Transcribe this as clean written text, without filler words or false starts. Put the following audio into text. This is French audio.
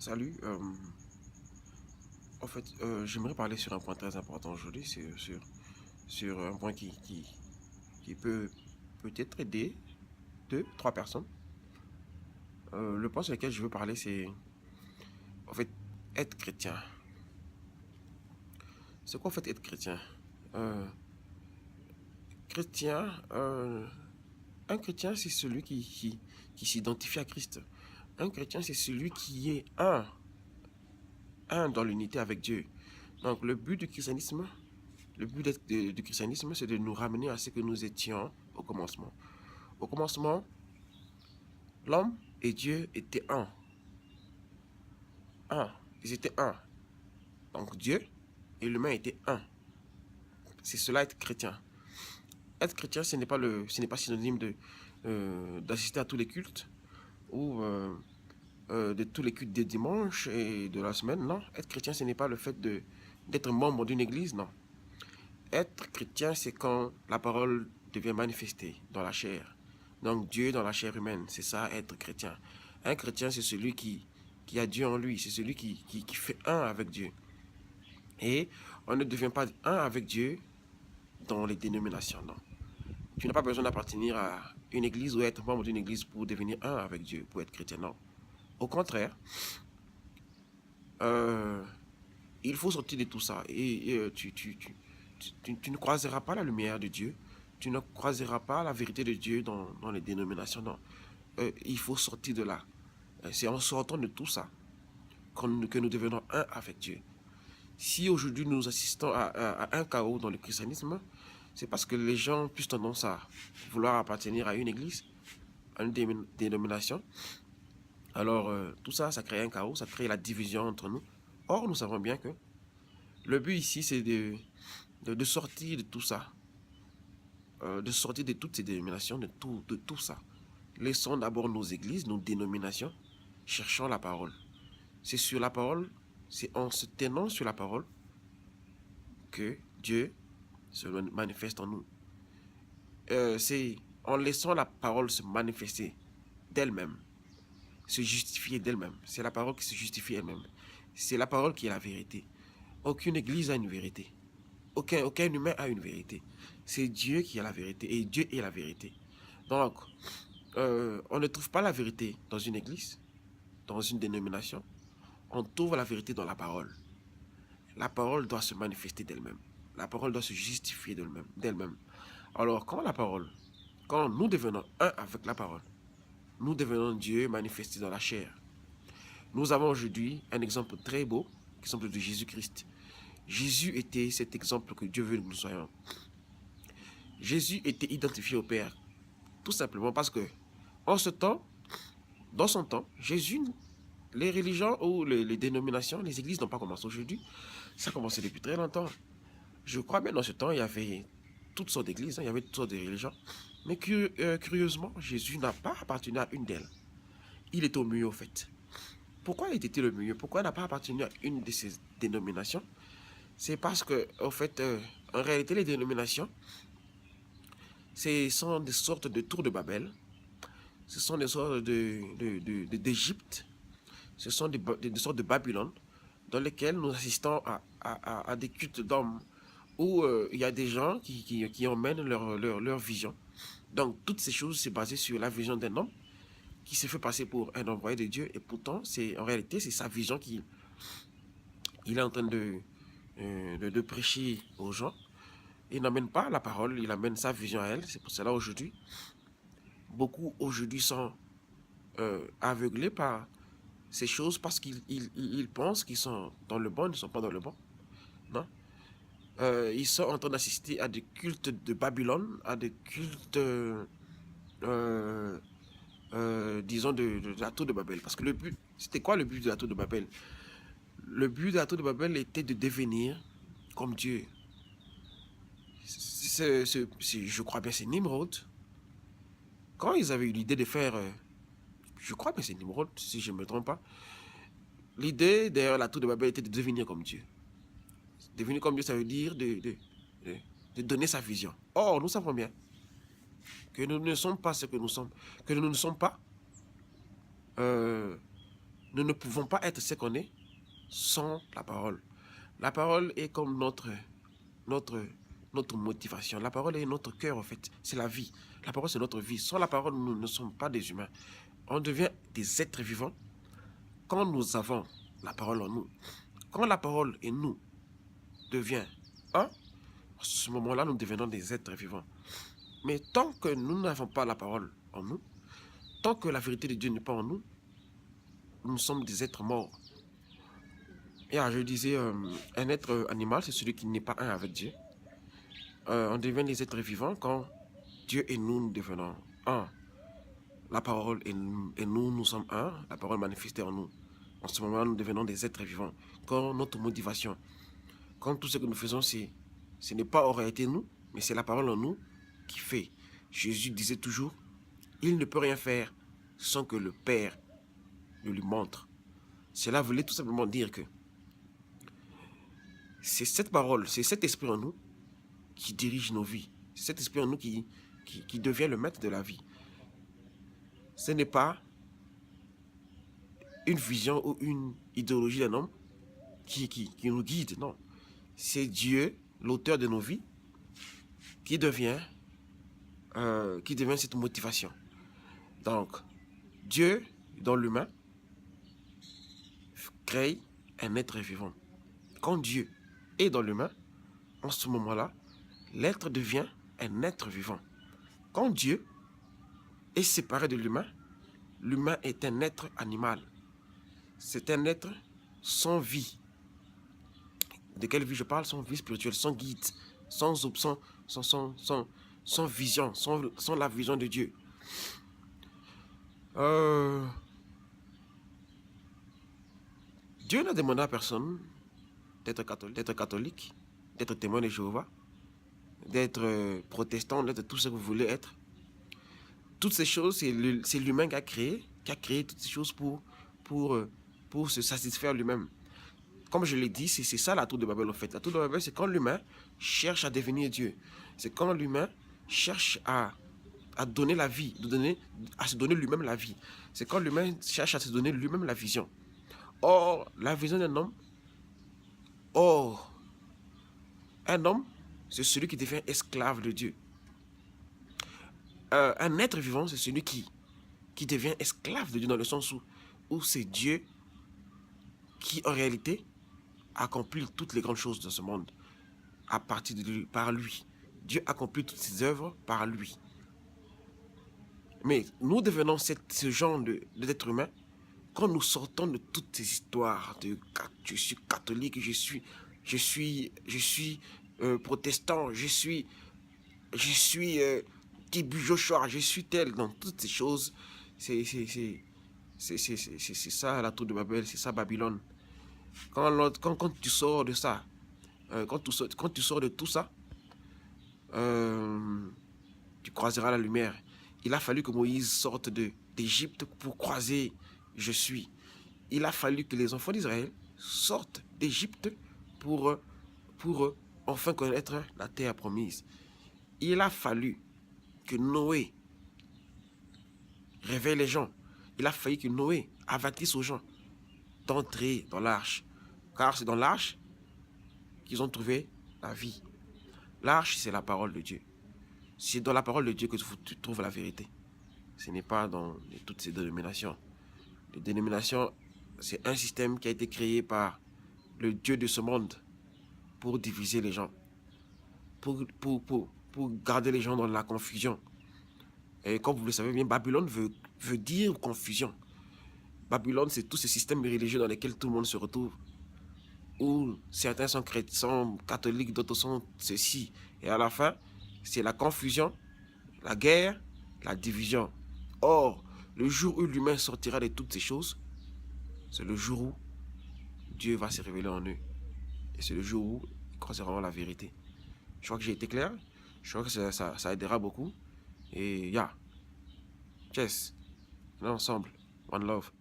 Salut, j'aimerais parler sur un point très important aujourd'hui, sur un point qui peut peut-être aider deux, trois personnes. Le point sur lequel je veux parler, c'est en fait être chrétien. C'est quoi en fait être chrétien? Euh, chrétien, un chrétien, c'est celui qui s'identifie à Christ. Un chrétien, c'est celui qui est un dans l'unité avec Dieu. Donc le but du christianisme, du christianisme, c'est de nous ramener à ce que nous étions au commencement. Au commencement, l'homme et Dieu étaient un. Un. Ils étaient un. Donc Dieu et l'humain étaient un. C'est cela être chrétien. Être chrétien, ce n'est pas synonyme d'assister à tous les cultes ou de tous les cultes des dimanches et de la semaine. Non, être chrétien, ce n'est pas le fait d'être membre d'une église. Non. Être chrétien, c'est quand la parole devient manifestée dans la chair. Donc Dieu dans la chair humaine, c'est ça être chrétien. Un chrétien, c'est celui qui a Dieu en lui, c'est celui qui fait un avec Dieu. Et on ne devient pas un avec Dieu dans les dénominations, non. Tu n'as pas besoin d'appartenir à une église ou être membre d'une église pour devenir un avec Dieu, pour être chrétien, non. Au contraire, euh, il faut sortir de tout ça. Et tu ne croiseras pas la lumière de Dieu. Tu ne croiseras pas la vérité de Dieu dans les dénominations. Non. Il faut sortir de là. C'est en sortant de tout ça que nous devenons un avec Dieu. Si aujourd'hui nous assistons à un chaos dans le christianisme, c'est parce que les gens ont plus tendance à vouloir appartenir à une église, à une dénomination. Alors, tout ça, ça crée un chaos, ça crée la division entre nous. Or, nous savons bien que le but ici, c'est de sortir de tout ça, de sortir de toutes ces dénominations, de tout ça. Laissons d'abord nos églises, nos dénominations, cherchons la parole. C'est sur la parole, c'est en se tenant sur la parole que Dieu se manifeste en nous. C'est en laissant la parole se manifester d'elle-même, se justifier d'elle-même. C'est la parole qui se justifie elle-même. C'est la parole qui est la vérité. Aucune église a une vérité. Aucun humain a une vérité. C'est Dieu qui a la vérité et Dieu est la vérité. Donc, on ne trouve pas la vérité dans une église, dans une dénomination. On trouve la vérité dans la parole. La parole doit se manifester d'elle-même. La parole doit se justifier d'elle-même. Alors, quand nous devenons un avec la parole, nous devenons Dieu manifesté dans la chair. Nous avons aujourd'hui un exemple très beau, l'exemple de Jésus-Christ. Jésus était cet exemple que Dieu veut que nous soyons. Jésus était identifié au Père, tout simplement parce que, en ce temps, dans son temps, Jésus, les religions ou les dénominations, les églises n'ont pas commencé aujourd'hui. Ça a commencé depuis très longtemps. Je crois bien dans ce temps, il y avait toutes sortes d'églises, il y avait toutes sortes de religions. Mais curieusement, Jésus n'a pas appartenu à une d'elles. Il est au milieu, au fait. Pourquoi il était le milieu? Pourquoi il n'a pas appartenu à une de ces dénominations? C'est parce que, au fait, en réalité, les dénominations, ce sont des sortes de tours de Babel. Ce sont des sortes d'Égypte. Ce sont des sortes de Babylone dans lesquelles nous assistons à des cultes d'hommes où il y a des gens qui emmènent leur vision. Donc, toutes ces choses, c'est basé sur la vision d'un homme qui se fait passer pour un envoyé de Dieu. Et pourtant, en réalité, c'est sa vision qu'il est en train de prêcher aux gens. Il n'amène pas la parole, il amène sa vision à elle. C'est pour cela aujourd'hui, beaucoup aujourd'hui sont aveuglés par ces choses parce qu'ils pensent qu'ils sont dans le bon, ils ne sont pas dans le bon. Non? Ils sont en train d'assister à des cultes de Babylone, à des cultes, disons, de la tour de Babel. Parce que le but, c'était quoi le but de la tour de Babel? Le but de la tour de Babel était de devenir comme Dieu. Je crois bien c'est Nimrod. Quand ils avaient eu l'idée de faire, je crois bien c'est Nimrod, si je ne me trompe pas, l'idée derrière la tour de Babel était de devenir comme Dieu. Devenir comme Dieu, ça veut dire de donner sa vision. Or, nous savons bien que nous ne sommes pas ce que nous sommes, que nous ne sommes pas, nous nous ne pouvons pas être ce qu'on est sans la parole. La parole est comme notre motivation. La parole est notre cœur, en fait. C'est la vie. La parole, c'est notre vie. Sans la parole, nous ne sommes pas des humains. On devient des êtres vivants quand nous avons la parole en nous. Quand la parole et nous devient un, à ce moment-là, nous devenons des êtres vivants. Mais tant que nous n'avons pas la parole en nous, tant que la vérité de Dieu n'est pas en nous, nous sommes des êtres morts. Et je disais, un être animal, c'est celui qui n'est pas un avec Dieu. On devient des êtres vivants quand Dieu et nous devenons un. La parole et nous, nous sommes un. La parole manifestée en nous. En ce moment, nous devenons des êtres vivants. Quand notre motivation, quand tout ce que nous faisons, ce n'est pas en réalité nous, mais c'est la parole en nous qui fait. Jésus disait toujours, il ne peut rien faire sans que le Père le lui montre. Cela voulait tout simplement dire que c'est cette parole, c'est cet esprit en nous qui dirige nos vies. C'est cet esprit en nous qui devient le maître de la vie. Ce n'est pas une vision ou une idéologie d'un homme qui nous guide, non. C'est Dieu, l'auteur de nos vies, qui devient cette motivation. Donc, Dieu, dans l'humain, crée un être vivant. Quand Dieu est dans l'humain, en ce moment-là, l'être devient un être vivant. Quand Dieu est séparé de l'humain, l'humain est un être animal. C'est un être sans vie. De quelle vie je parle? Sans vie spirituelle, sans guide, sans vision, sans la vision de Dieu. Dieu n'a demandé à personne d'être catholique, d'être témoin de Jéhovah, d'être protestant, d'être tout ce que vous voulez être. Toutes ces choses, c'est l'humain qui a créé toutes ces choses pour se satisfaire lui-même. Comme je l'ai dit, c'est ça la tour de Babel en fait. La tour de Babel, c'est quand l'humain cherche à devenir Dieu. C'est quand l'humain cherche à donner la vie, à se donner lui-même la vie. C'est quand l'humain cherche à se donner lui-même la vision. Or, la vision d'un homme, un homme, c'est celui qui devient esclave de Dieu. Un être vivant, c'est celui qui devient esclave de Dieu dans le sens où c'est Dieu qui, en réalité, accomplit toutes les grandes choses de ce monde à partir de lui, par lui. Dieu accomplit toutes ses œuvres par lui. Mais nous devenons ce genre d'être humain quand nous sortons de toutes ces histoires de je suis catholique, je suis protestant, je suis Tibu Joshua, je suis tel, dans toutes ces choses. C'est ça la tour de Babel, c'est ça Babylone. Quand tu sors de ça, quand tu sors de tout ça, tu croiseras la lumière. Il a fallu que Moïse sorte d'Égypte pour croiser je suis. Il a fallu que les enfants d'Israël sortent d'Égypte pour enfin connaître la terre promise. Il a fallu que Noé réveille les gens. Il a fallu que Noé avertisse aux gens d'entrer dans l'arche. Car c'est dans l'arche qu'ils ont trouvé la vie. L'arche, c'est la parole de Dieu. C'est dans la parole de Dieu que tu trouves la vérité. Ce n'est pas dans toutes ces dénominations. Les dénominations, c'est un système qui a été créé par le Dieu de ce monde pour diviser les gens, pour garder les gens dans la confusion. Et comme vous le savez bien, Babylone veut dire confusion. Babylone, c'est tous ces systèmes religieux dans lesquels tout le monde se retrouve, où certains sont chrétiens, sont catholiques, d'autres sont ceci. Et à la fin, c'est la confusion, la guerre, la division. Or, le jour où l'humain sortira de toutes ces choses, c'est le jour où Dieu va se révéler en eux. Et c'est le jour où ils croiseront la vérité. Je crois que j'ai été clair. Je crois que ça aidera beaucoup. Et Cheers. On est ensemble. One love.